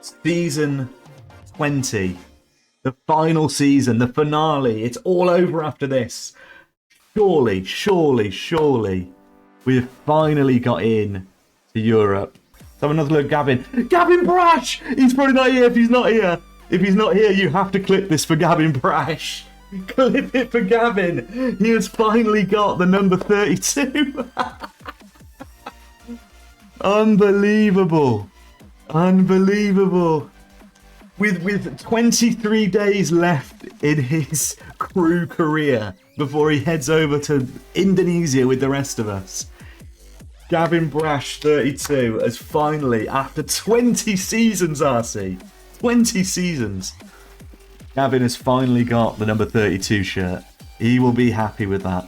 Season 20. The final season, the finale. It's all over after this. Surely, we have finally got in to Europe. Let's have another look, Gavin. Gavin Brash! He's probably not here if he's not here. If he's not here, you have to clip this for Gavin Brash. Clip it for Gavin. He has finally got the number 32. Unbelievable. Unbelievable. With 23 days left in his crew career before he heads over to Indonesia with the rest of us, Gavin Brash, 32, has finally, after 20 seasons, RC, 20 seasons, Gavin has finally got the number 32 shirt. He will be happy with that.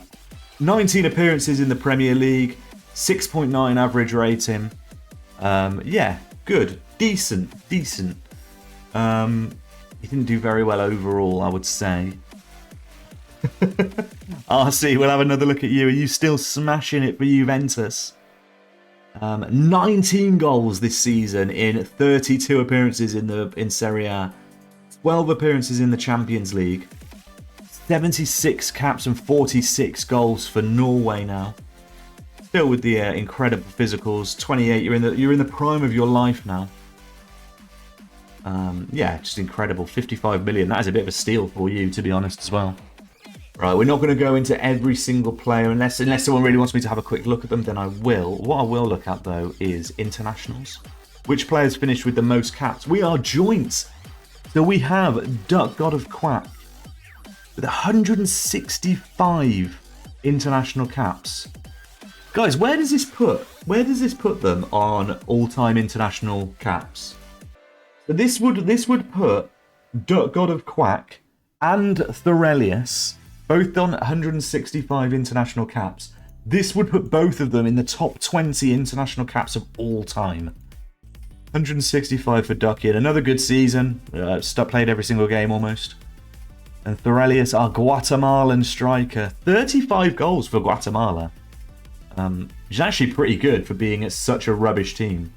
19 appearances in the Premier League, 6.9 average rating. Yeah, good. Decent. He didn't do very well overall, I would say. RC, we'll have another look at you. Are you still smashing it for Juventus? 19 goals this season in 32 appearances in Serie A. 12 appearances in the Champions League. 76 caps and 46 goals for Norway now. Still with the incredible physicals. 28, you're in the prime of your life now. Yeah, just incredible. 55 million. That is a bit of a steal for you, to be honest, as well. Right, we're not going to go into every single player unless someone really wants me to have a quick look at them, then I will. What I will look at, though, is internationals. Which players finished with the most caps? We are joint. So we have Duck God of Quack with 165 international caps. Guys, where does this put them on all-time international caps? So this would put Duck God of Quack and Thorelius both on 165 international caps. This would put both of them in the top 20 international caps of all time. 165 for Ducky, another good season. Played every single game almost. And Thorelius, our Guatemalan striker, 35 goals for Guatemala. Which is actually pretty good for being at such a rubbish team.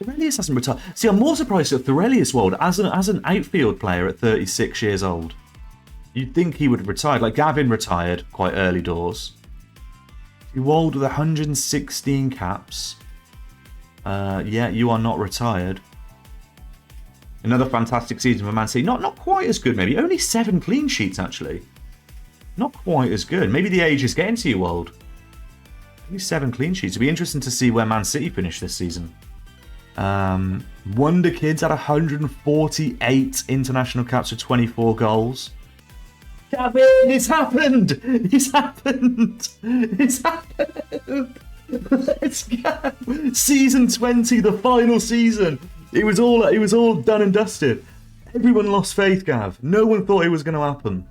Thorelius hasn't retired. See, I'm more surprised at Thorelius World as an outfield player at 36 years old. You'd think he would have retired. Like Gavin retired quite early doors. Wold with 116 caps. Yeah, you are not retired. Another fantastic season for Man City. Not quite as good, maybe. Only 7 clean sheets, actually. Not quite as good. Maybe the age is getting to you, Wold. Only 7 clean sheets. It'll be interesting to see where Man City finish this season. Wonderkid's at 148 international caps with 24 goals. Gavin, it's happened! It's happened! It's happened! Let's go! Season 20, the final season. It was all done and dusted. Everyone lost faith, Gav. No one thought it was going to happen.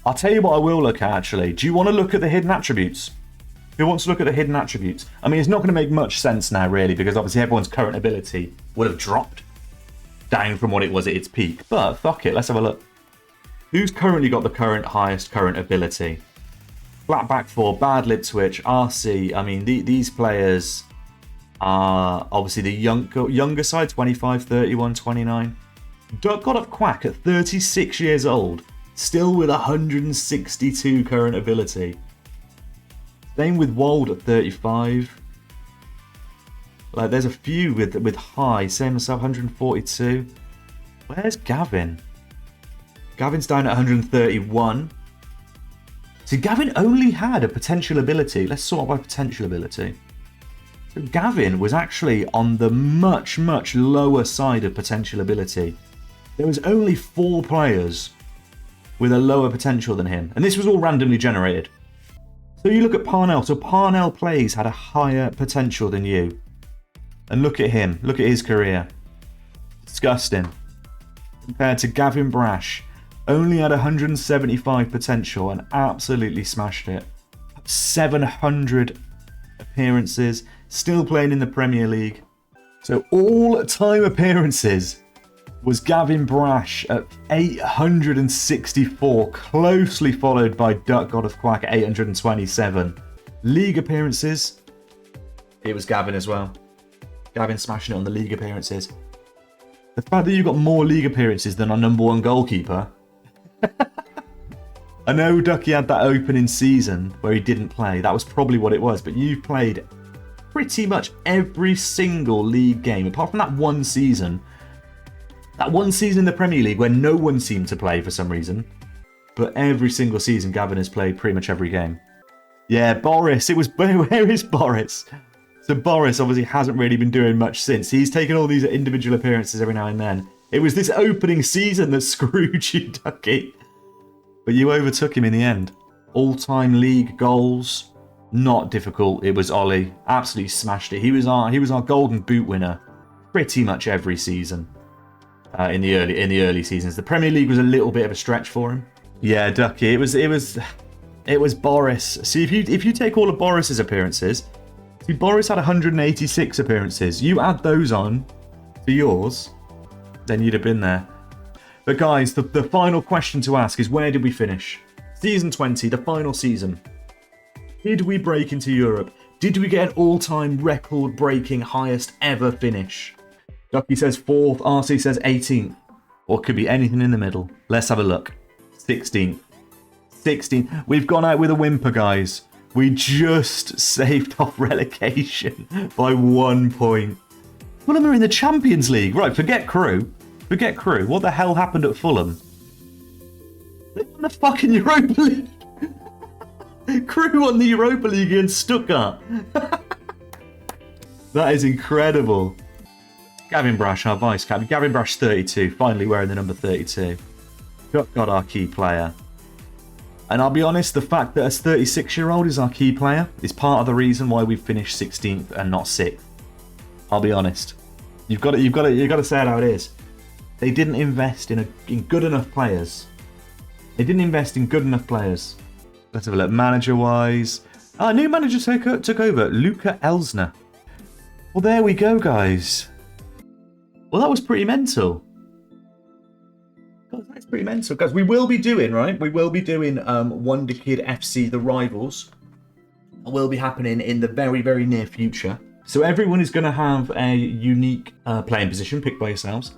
I'll tell you what I will look at, actually. Do you want to look at the hidden attributes? Who wants to look at the hidden attributes? I mean, it's not going to make much sense now, really, because obviously everyone's current ability would have dropped down from what it was at its peak. But fuck it, let's have a look. Who's currently got the highest current ability? Flat back 4, Bad Lip Twitch, RC. I mean, these players are obviously the younger side, 25, 31, 29. Duck God of Quack at 36 years old, still with 162 current ability. Same with Wold at 35. Like, there's a few with high. Same as 142. Where's Gavin? Gavin's down at 131. So Gavin only had a potential ability. Let's sort by potential ability. So Gavin was actually on the much, much lower side of potential ability. There was only 4 players with a lower potential than him. And this was all randomly generated. So you look at Parnell. So Parnell Plays had a higher potential than you. And look at him. Look at his career. Disgusting. Compared to Gavin Brash. Only had 175 potential and absolutely smashed it. 700 appearances. Still playing in the Premier League. So all-time appearances was Gavin Brash at 864, closely followed by Duck God of Quack at 827. League appearances, it was Gavin as well. Gavin smashing it on the league appearances. The fact that you got more league appearances than our #1 goalkeeper. I know Ducky had that opening season where he didn't play. That was probably what it was. But you've played pretty much every single league game, apart from that one season. That one season in the Premier League where no one seemed to play for some reason. But every single season, Gavin has played pretty much every game. Yeah, Boris. It was... Where is Boris? So Boris obviously hasn't really been doing much since. He's taken all these individual appearances every now and then. It was this opening season that screwed you, Ducky. But you overtook him in the end. All-time league goals, not difficult. It was Ollie. Absolutely smashed it. He was our golden boot winner pretty much every season. In the early seasons. The Premier League was a little bit of a stretch for him. Yeah, Ducky. It was Boris. See, if you take all of Boris's appearances, see, Boris had 186 appearances. You add those on to yours, then you'd have been there. But guys, the final question to ask is, where did we finish? Season 20, the final season. Did we break into Europe? Did we get an all-time record-breaking highest ever finish? Ducky says 4th, RC says 18th. Or it could be anything in the middle. Let's have a look. 16th. 16th. We've gone out with a whimper, guys. We just saved off relegation by 1 point. Fulham are in the Champions League. Right, forget Crew. Forget Crew. What the hell happened at Fulham? They won the fucking Europa League. Crew won the Europa League against Stuttgart. That is incredible. Gavin Brash, our vice captain. Gavin Brash, 32. Finally wearing the number 32. Got our key player. And I'll be honest, the fact that a 36-year-old is our key player is part of the reason why we finished 16th and not 6th. I'll be honest. You've got to say it how it is. They didn't invest in good enough players. They didn't invest in good enough players. Let's have a look. Manager-wise. New manager took over. Luca Elsner. Well, there we go, guys. Well, that was pretty mental. God, that's pretty mental. Guys, we will be doing, right? We will be doing Wonderkid FC, the Rivals. It will be happening in the very, very near future. So everyone is going to have a unique playing position picked by yourselves.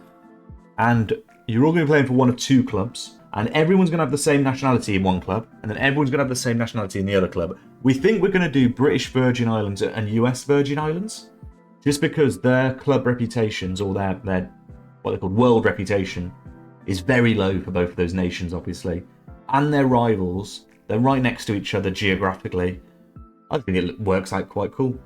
And you're all going to be playing for one of 2 clubs. And everyone's going to have the same nationality in one club. And then everyone's going to have the same nationality in the other club. We think we're going to do British Virgin Islands and US Virgin Islands. Just because their club reputations, or their what they're called world reputation, is very low for both of those nations, obviously. And they're rivals. They're right next to each other geographically. I think it works out quite cool.